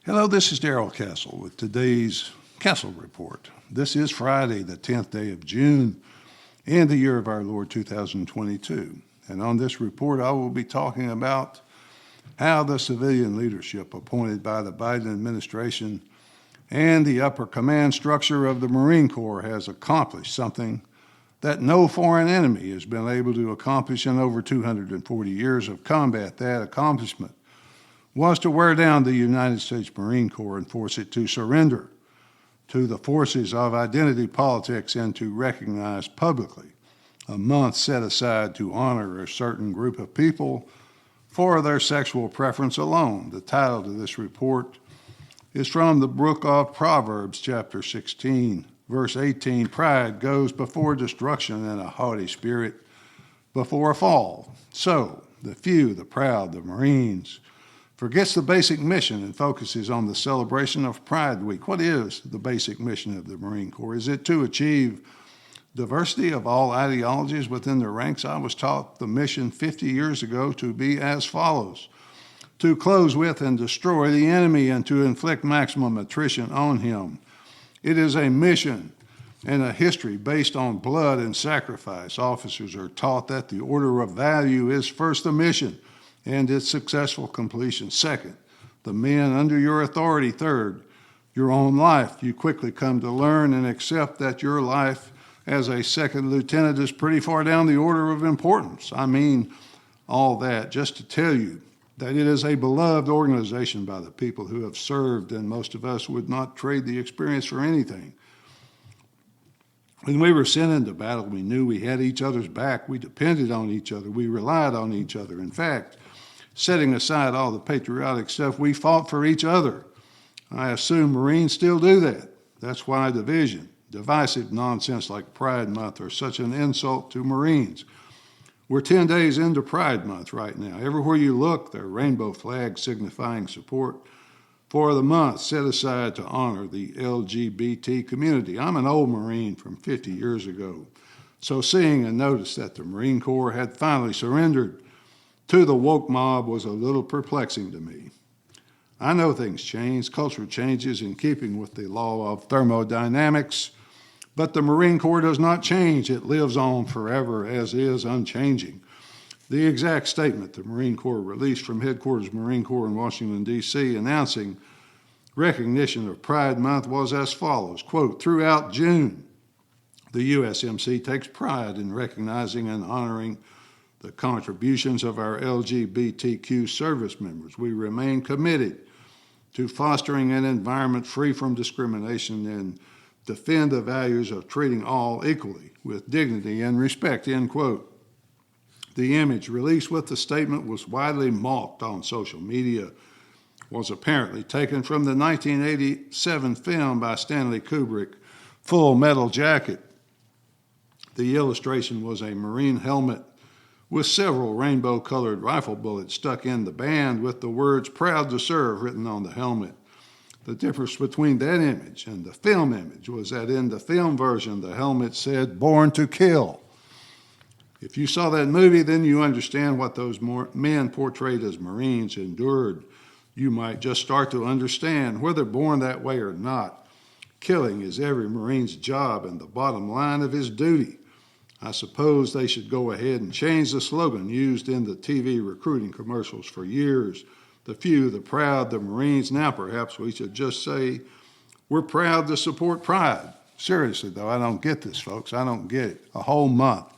Hello, this is Darrell Castle with today's Castle Report. This is Friday, the 10th day of June, in the year of our Lord 2022. And on this report, I will be talking about how the civilian leadership appointed by the Biden administration and the upper command structure of the Marine Corps has accomplished something that no foreign enemy has been able to accomplish in over 240 years of combat. That accomplishment was to wear down the United States Marine Corps and force it to surrender to the forces of identity politics and to recognize publicly a month set aside to honor a certain group of people for their sexual preference alone. The title to this report is from the book of Proverbs, chapter 16, verse 18. Pride goes before destruction and a haughty spirit before a fall. So the few, the proud, the Marines, forgets the basic mission and focuses on the celebration of Pride Week. What is the basic mission of the Marine Corps? Is it to achieve diversity of all ideologies within their ranks? I was taught the mission 50 years ago to be as follows: to close with and destroy the enemy and to inflict maximum attrition on him. It is a mission and a history based on blood and sacrifice. Officers are taught that the order of value is first the mission and its successful completion. Second, the men under your authority. Third, your own life. You quickly come to learn and accept that your life as a second lieutenant is pretty far down the order of importance. I mean all that just to tell you that it is a beloved organization by the people who have served, and most of us would not trade the experience for anything. When we were sent into battle, we knew we had each other's back. We depended on each other. We relied on each other. In fact, setting aside all the patriotic stuff, we fought for each other. I assume Marines still do that. That's why divisive nonsense like Pride Month are such an insult to Marines. We're 10 days into Pride Month right now. Everywhere you look, there are rainbow flags signifying support for the month set aside to honor the LGBT community. I'm an old Marine from 50 years ago, so seeing and notice that the Marine Corps had finally surrendered to the woke mob was a little perplexing to me. I know things change, culture changes in keeping with the law of thermodynamics, but the Marine Corps does not change. It lives on forever as is, unchanging. The exact statement the Marine Corps released from Headquarters Marine Corps in Washington, D.C., announcing recognition of Pride Month was as follows, quote, "Throughout June, the USMC takes pride in recognizing and honoring the contributions of our LGBTQ service members. We remain committed to fostering an environment free from discrimination and defend the values of treating all equally with dignity and respect," end quote. The image released with the statement was widely mocked on social media, was apparently taken from the 1987 film by Stanley Kubrick, Full Metal Jacket. The illustration was a Marine helmet with several rainbow-colored rifle bullets stuck in the band with the words "Proud to Serve" written on the helmet. The difference between that image and the film image was that in the film version, the helmet said "Born to Kill." If you saw that movie, then you understand what those men portrayed as Marines endured. You might just start to understand, whether born that way or not, killing is every Marine's job and the bottom line of his duty. I suppose they should go ahead and change the slogan used in the TV recruiting commercials for years. The few, the proud, the Marines. Now perhaps we should just say, we're proud to support Pride. Seriously though, I don't get this, folks. I don't get it. A whole month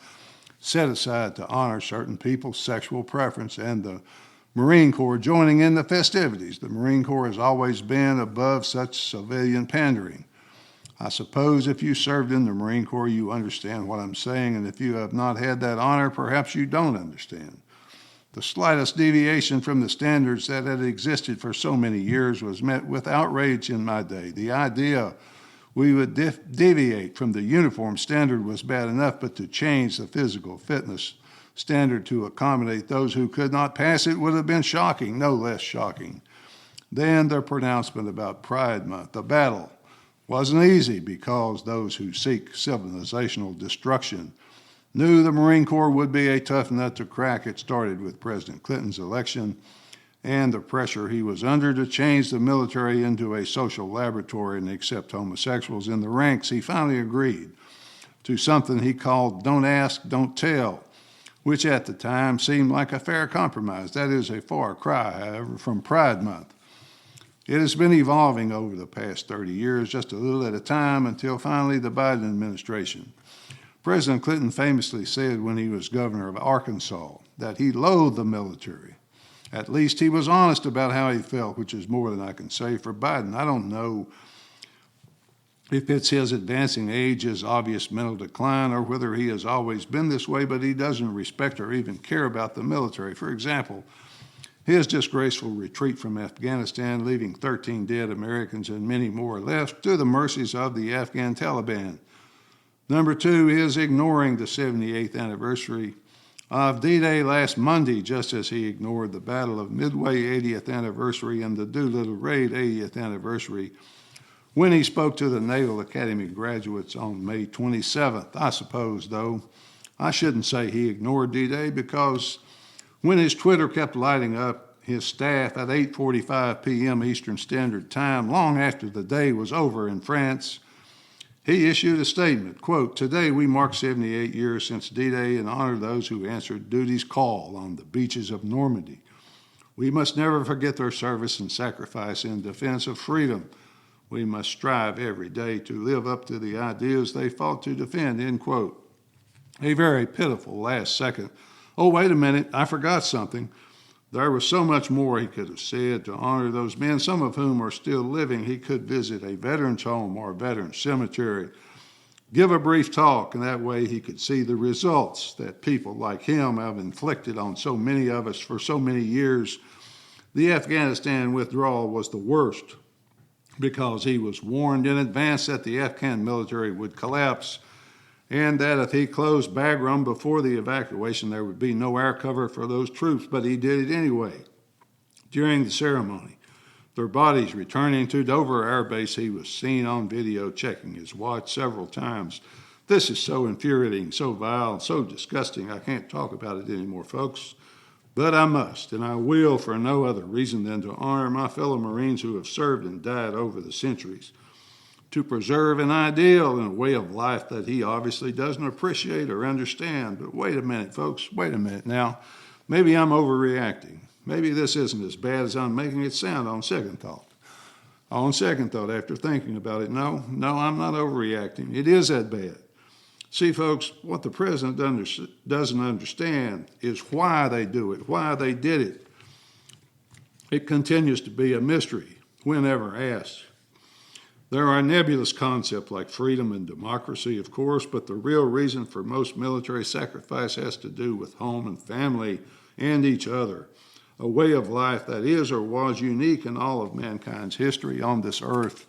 set aside to honor certain people's sexual preference and the Marine Corps joining in the festivities. The Marine Corps has always been above such civilian pandering. I suppose if you served in the Marine Corps, you understand what I'm saying, and if you have not had that honor, perhaps you don't understand. The slightest deviation from the standards that had existed for so many years was met with outrage in my day. The idea we would deviate from the uniform standard was bad enough, but to change the physical fitness standard to accommodate those who could not pass it would have been shocking, no less shocking than the pronouncement about Pride Month. The battle wasn't easy because those who seek civilizational destruction knew the Marine Corps would be a tough nut to crack. It started with President Clinton's election and the pressure he was under to change the military into a social laboratory and accept homosexuals in the ranks, he finally agreed to something he called "don't ask, don't tell," which at the time seemed like a fair compromise. That is a far cry, however, from Pride Month. It has been evolving over the past 30 years, just a little at a time, until finally the Biden administration. President Clinton famously said when he was governor of Arkansas that he loathed the military. At least he was honest about how he felt, which is more than I can say for Biden. I don't know if it's his advancing age, his obvious mental decline, or whether he has always been this way, but he doesn't respect or even care about the military. For example, his disgraceful retreat from Afghanistan, leaving 13 dead Americans and many more left to the mercies of the Afghan Taliban. Number two, his ignoring the 78th anniversary of D-Day last Monday, just as he ignored the Battle of Midway 80th anniversary and the Doolittle Raid 80th anniversary when he spoke to the Naval Academy graduates on May 27th. I suppose, though, I shouldn't say he ignored D-Day, because when his Twitter kept lighting up his staff at 8:45 p.m. Eastern Standard Time, long after the day was over in France, he issued a statement, quote, "Today we mark 78 years since D-Day and honor those who answered duty's call on the beaches of Normandy. We must never forget their service and sacrifice in defense of freedom. We must strive every day to live up to the ideas they fought to defend," end quote. A very pitiful last second. Oh, wait a minute, I forgot something. There was so much more he could have said to honor those men, some of whom are still living. He could visit a veteran's home or a veteran's cemetery, give a brief talk, and that way he could see the results that people like him have inflicted on so many of us for so many years. The Afghanistan withdrawal was the worst because he was warned in advance that the Afghan military would collapse, and that if he closed Bagram before the evacuation, there would be no air cover for those troops, but he did it anyway. During the ceremony, their bodies returning to Dover Air Base, he was seen on video checking his watch several times. This is so infuriating, so vile, so disgusting, I can't talk about it anymore, folks. But I must, and I will, for no other reason than to honor my fellow Marines who have served and died over the centuries, to preserve an ideal and a way of life that he obviously doesn't appreciate or understand. But wait a minute, folks, wait a minute now. Maybe I'm overreacting. Maybe this isn't as bad as I'm making it sound on second thought. On second thought, after thinking about it, no, I'm not overreacting. It is that bad. See, folks, what the president doesn't understand is why they do it, why they did it. It continues to be a mystery whenever asked. There are nebulous concepts like freedom and democracy, of course, but the real reason for most military sacrifice has to do with home and family and each other, a way of life that is or was unique in all of mankind's history on this earth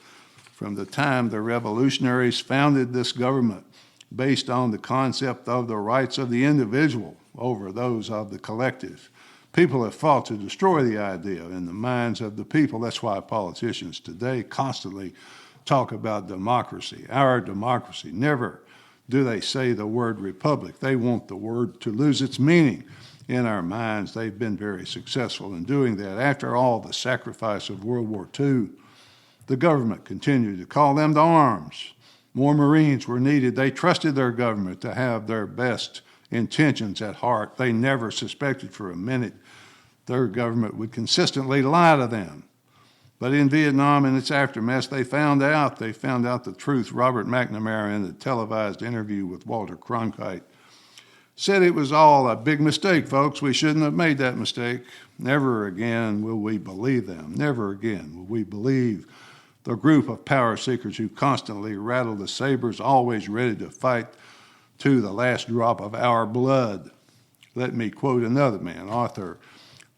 from the time the revolutionaries founded this government, based on the concept of the rights of the individual over those of the collective. People have fought to destroy the idea in the minds of the people. That's why politicians today constantly talk about democracy, our democracy. Never do they say the word republic. They want the word to lose its meaning in our minds. They've been very successful in doing that. After all the sacrifice of World War II, the government continued to call them to arms. More Marines were needed. They trusted their government to have their best intentions at heart. They never suspected for a minute their government would consistently lie to them. But in Vietnam and its aftermath, they found out the truth. Robert McNamara, in a televised interview with Walter Cronkite, said it was all a big mistake, folks. We shouldn't have made that mistake. Never again will we believe them. Never again will we believe the group of power seekers who constantly rattle the sabers, always ready to fight to the last drop of our blood. Let me quote another man, author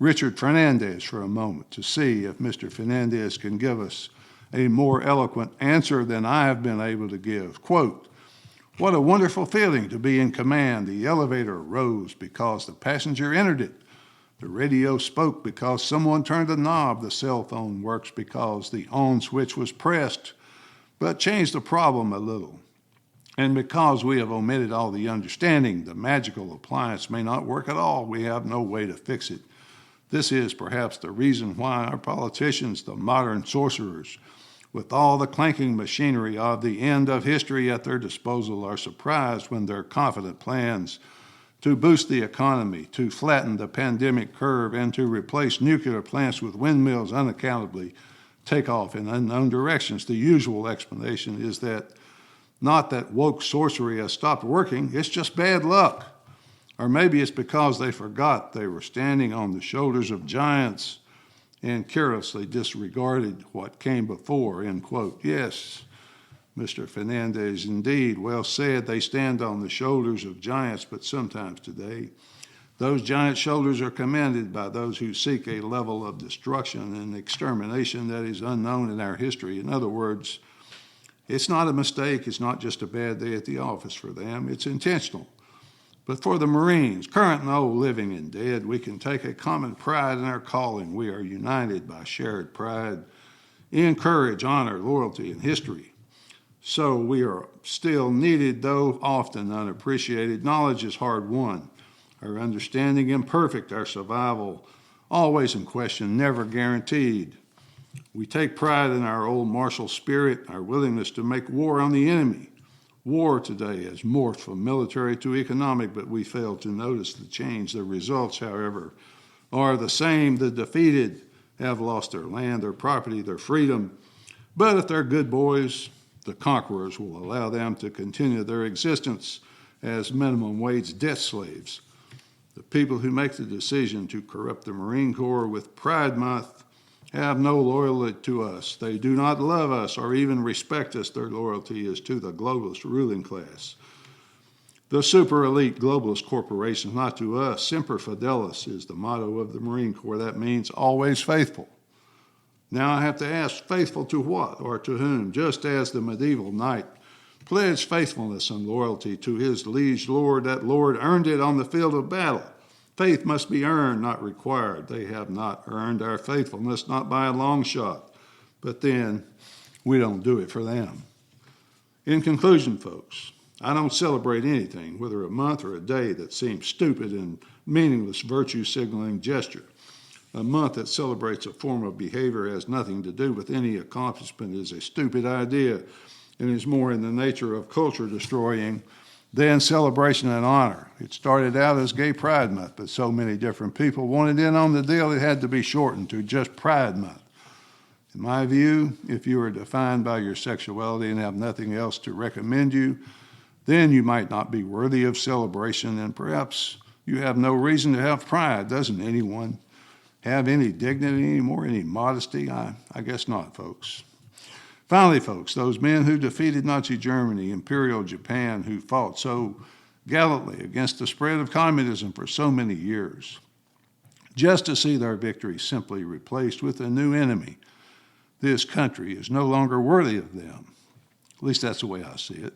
Richard Fernandez, for a moment to see if Mr. Fernandez can give us a more eloquent answer than I have been able to give. Quote, "What a wonderful feeling to be in command. The elevator rose because the passenger entered it. The radio spoke because someone turned a knob. The cell phone works because the on switch was pressed, but changed the problem a little. And because we have omitted all the understanding, the magical appliance may not work at all. We have no way to fix it. This is perhaps the reason why our politicians, the modern sorcerers, with all the clanking machinery of the end of history at their disposal, are surprised when their confident plans to boost the economy, to flatten the pandemic curve, and to replace nuclear plants with windmills unaccountably take off in unknown directions. The usual explanation is that not that woke sorcery has stopped working, it's just bad luck. Or maybe it's because they forgot they were standing on the shoulders of giants and carelessly disregarded what came before, end quote. Yes, Mr. Fernandez, indeed, well said. They stand on the shoulders of giants, but sometimes today, those giant shoulders are commanded by those who seek a level of destruction and extermination that is unknown in our history. In other words, it's not a mistake. It's not just a bad day at the office for them. It's intentional. But for the Marines, current and old, living and dead, we can take a common pride in our calling. We are united by shared pride in courage, honor, loyalty, and history. So we are still needed, though often unappreciated. Knowledge is hard won. Our understanding imperfect, our survival always in question, never guaranteed. We take pride in our old martial spirit, our willingness to make war on the enemy. War today has morphed from military to economic, but we fail to notice the change. The results, however, are the same. The defeated have lost their land, their property, their freedom. But if they're good boys, the conquerors will allow them to continue their existence as minimum wage debt slaves. The people who make the decision to corrupt the Marine Corps with Pride Month have no loyalty to us. They do not love us or even respect us. Their loyalty is to the globalist ruling class. The super elite globalist corporations, not to us. Semper Fidelis is the motto of the Marine Corps. That means always faithful. Now I have to ask, faithful to what or to whom? Just as the medieval knight pledged faithfulness and loyalty to his liege lord, that lord earned it on the field of battle. Faith must be earned, not required. They have not earned our faithfulness, not by a long shot. But then we don't do it for them. In conclusion, folks, I don't celebrate anything, whether a month or a day, that seems stupid and meaningless virtue signaling gesture. A month that celebrates a form of behavior has nothing to do with any accomplishment is a stupid idea and is more in the nature of culture destroying than celebration and honor. It started out as Gay Pride Month, but so many different people wanted in on the deal it had to be shortened to just Pride Month. In my view, if you are defined by your sexuality and have nothing else to recommend you, then you might not be worthy of celebration, and perhaps you have no reason to have pride. Doesn't anyone have any dignity anymore, any modesty? I guess not, folks. Finally, folks, those men who defeated Nazi Germany, Imperial Japan, who fought so gallantly against the spread of communism for so many years, just to see their victory simply replaced with a new enemy, this country is no longer worthy of them. At least that's the way I see it.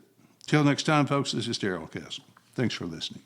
Till next time, folks, this is Darrell Castle. Thanks for listening.